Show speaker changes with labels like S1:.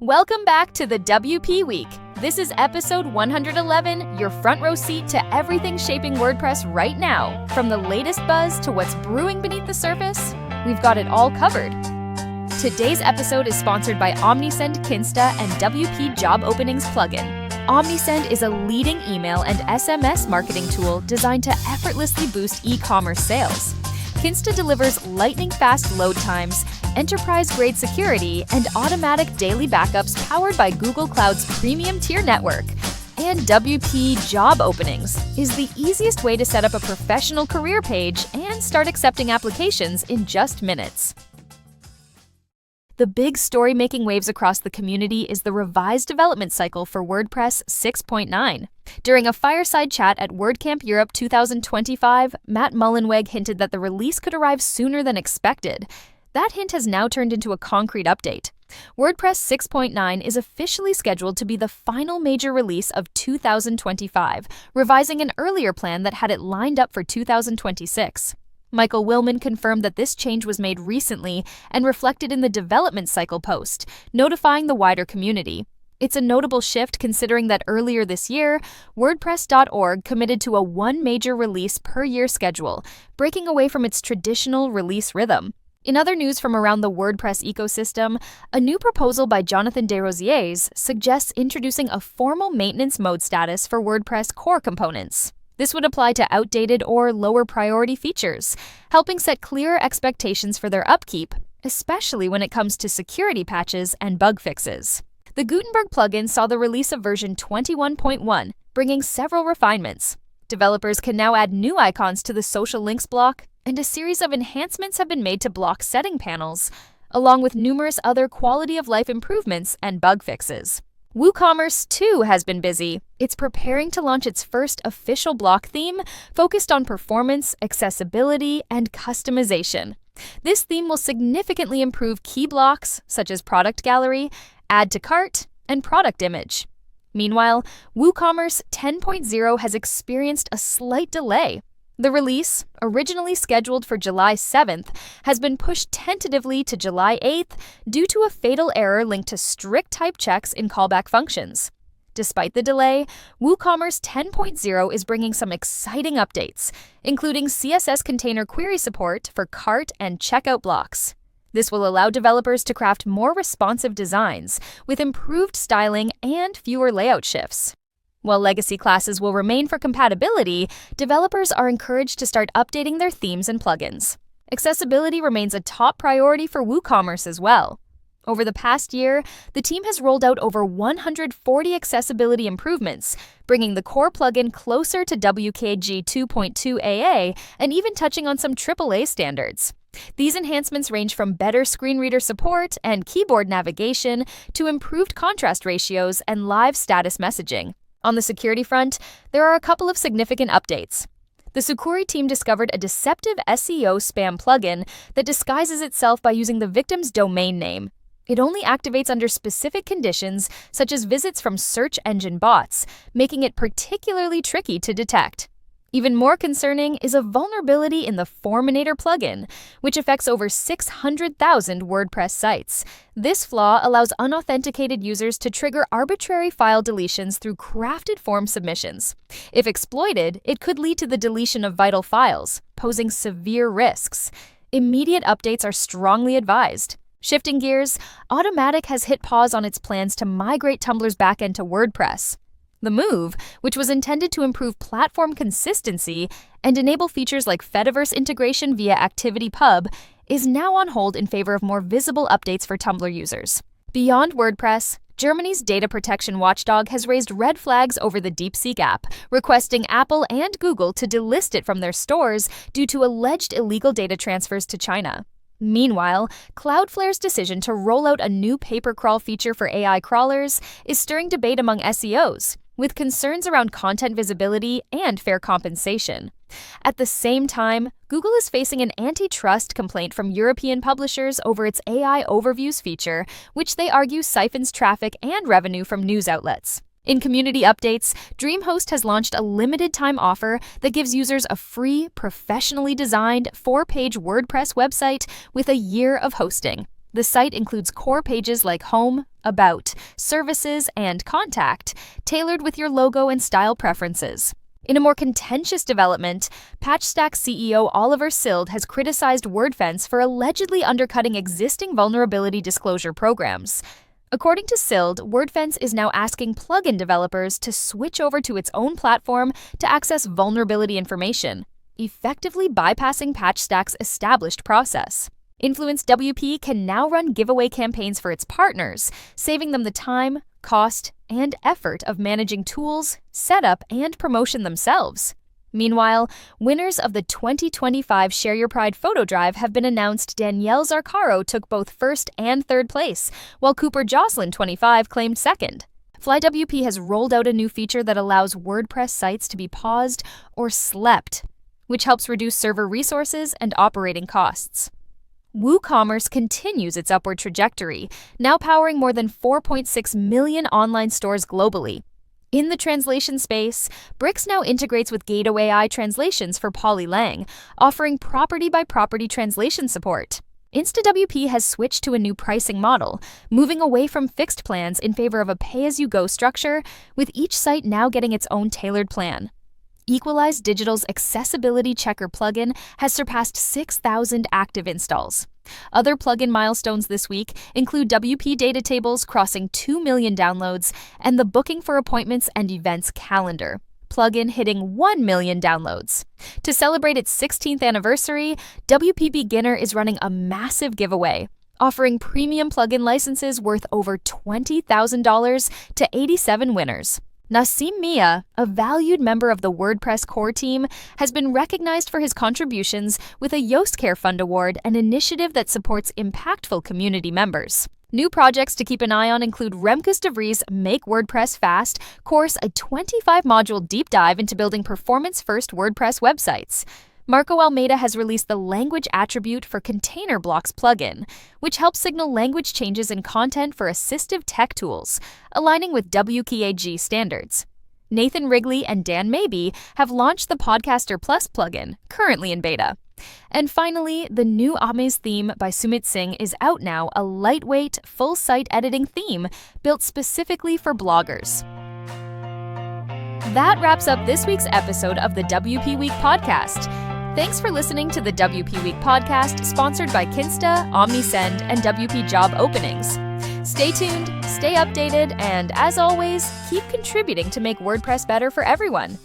S1: Welcome back to the WP Week. This is episode 111, your front row seat to everything shaping WordPress right now. From the latest buzz to what's brewing beneath the surface, we've got it all covered. Today's episode is sponsored by Omnisend Kinsta and WP Job Openings plugin. Omnisend is a leading email and SMS marketing tool designed to effortlessly boost e-commerce sales. Kinsta delivers lightning-fast load times, enterprise-grade security, and automatic daily backups powered by Google Cloud's premium tier network. And WP Job Openings is the easiest way to set up a professional career page and start accepting applications in just minutes. The big story making waves across the community is the revised development cycle for WordPress 6.9. During a fireside chat at WordCamp Europe 2025, Matt Mullenweg hinted that the release could arrive sooner than expected. That hint has now turned into a concrete update. WordPress 6.9 is officially scheduled to be the final major release of 2025, revising an earlier plan that had it lined up for 2026. Michael Willman confirmed that this change was made recently and reflected in the development cycle post, notifying the wider community. It's a notable shift considering that earlier this year, WordPress.org committed to a one major release per year schedule, breaking away from its traditional release rhythm. In other news from around the WordPress ecosystem, a new proposal by Jonathan Desrosiers suggests introducing a formal maintenance mode status for WordPress core components. This would apply to outdated or lower priority features, helping set clearer expectations for their upkeep, especially when it comes to security patches and bug fixes. The Gutenberg plugin saw the release of version 21.1, bringing several refinements. Developers can now add new icons to the social links block, and a series of enhancements have been made to block setting panels, along with numerous other quality of life improvements and bug fixes. WooCommerce, too, has been busy. It's preparing to launch its first official block theme focused on performance, accessibility, and customization. This theme will significantly improve key blocks such as product gallery, add to cart, and product image. Meanwhile, WooCommerce 10.0 has experienced a slight delay. The release, originally scheduled for July 7th, has been pushed tentatively to July 8th due to a fatal error linked to strict type checks in callback functions. Despite the delay, WooCommerce 10.0 is bringing some exciting updates, including CSS container query support for cart and checkout blocks. This will allow developers to craft more responsive designs with improved styling and fewer layout shifts. While legacy classes will remain for compatibility, developers are encouraged to start updating their themes and plugins. Accessibility remains a top priority for WooCommerce as well. Over the past year, the team has rolled out over 140 accessibility improvements, bringing the core plugin closer to WCAG 2.2 AA and even touching on some AAA standards. These enhancements range from better screen reader support and keyboard navigation to improved contrast ratios and live status messaging. On the security front, there are a couple of significant updates. The Sucuri team discovered a deceptive SEO spam plugin that disguises itself by using the victim's domain name. It only activates under specific conditions, such as visits from search engine bots, making it particularly tricky to detect. Even more concerning is a vulnerability in the Forminator plugin, which affects over 600,000 WordPress sites. This flaw allows unauthenticated users to trigger arbitrary file deletions through crafted form submissions. If exploited, it could lead to the deletion of vital files, posing severe risks. Immediate updates are strongly advised. Shifting gears, Automatic has hit pause on its plans to migrate Tumblr's backend to WordPress. The move, which was intended to improve platform consistency and enable features like Fediverse integration via ActivityPub, is now on hold in favor of more visible updates for Tumblr users. Beyond WordPress, Germany's data protection watchdog has raised red flags over the DeepSeek app, requesting Apple and Google to delist it from their stores due to alleged illegal data transfers to China. Meanwhile, Cloudflare's decision to roll out a new pay-per-crawl feature for AI crawlers is stirring debate among SEOs, with concerns around content visibility and fair compensation. At the same time, Google is facing an antitrust complaint from European publishers over its AI Overviews feature, which they argue siphons traffic and revenue from news outlets. In community updates, DreamHost has launched a limited-time offer that gives users a free, professionally designed 4-page WordPress website with a year of hosting. The site includes core pages like Home, About, Services, and Contact, tailored with your logo and style preferences. In a more contentious development, PatchStack CEO Oliver Sild has criticized WordFence for allegedly undercutting existing vulnerability disclosure programs. According to Sild, WordFence is now asking plugin developers to switch over to its own platform to access vulnerability information, effectively bypassing PatchStack's established process. InfluenceWP can now run giveaway campaigns for its partners, saving them the time, cost, and effort of managing tools, setup, and promotion themselves. Meanwhile, winners of the 2025 Share Your Pride photo drive have been announced. Danielle Zarcaro took both first and third place, while Cooper Jocelyn 25 claimed second. FlyWP has rolled out a new feature that allows WordPress sites to be paused or slept, which helps reduce server resources and operating costs. WooCommerce continues its upward trajectory, now powering more than 4.6 million online stores globally. In the translation space, Bricks now integrates with Gato AI translations for Polylang, offering property-by-property translation support. InstaWP has switched to a new pricing model, moving away from fixed plans in favor of a pay-as-you-go structure, with each site now getting its own tailored plan. Equalize Digital's Accessibility Checker plugin has surpassed 6,000 active installs. Other plugin milestones this week include WP data tables crossing 2 million downloads and the Booking for Appointments and Events calendar plugin hitting 1 million downloads. To celebrate its 16th anniversary, WP Beginner is running a massive giveaway, offering premium plugin licenses worth over $20,000 to 87 winners. Nassim Mia, a valued member of the WordPress core team, has been recognized for his contributions with a Yoast Care Fund Award, an initiative that supports impactful community members. New projects to keep an eye on include Remkus de Vries' Make WordPress Fast course, a 25-module deep dive into building performance-first WordPress websites. Marco Almeida has released the Language Attribute for Container Blocks plugin, which helps signal language changes in content for assistive tech tools, aligning with WCAG standards. Nathan Wrigley and Dan Mabey have launched the Podcaster Plus plugin, currently in beta. And finally, the new Ames theme by Sumit Singh is out now, a lightweight, full-site editing theme built specifically for bloggers. That wraps up this week's episode of the WP Week podcast. Thanks for listening to the WP Week podcast, sponsored by Kinsta, OmniSend, and WP Job Openings. Stay tuned, stay updated, and as always, keep contributing to make WordPress better for everyone.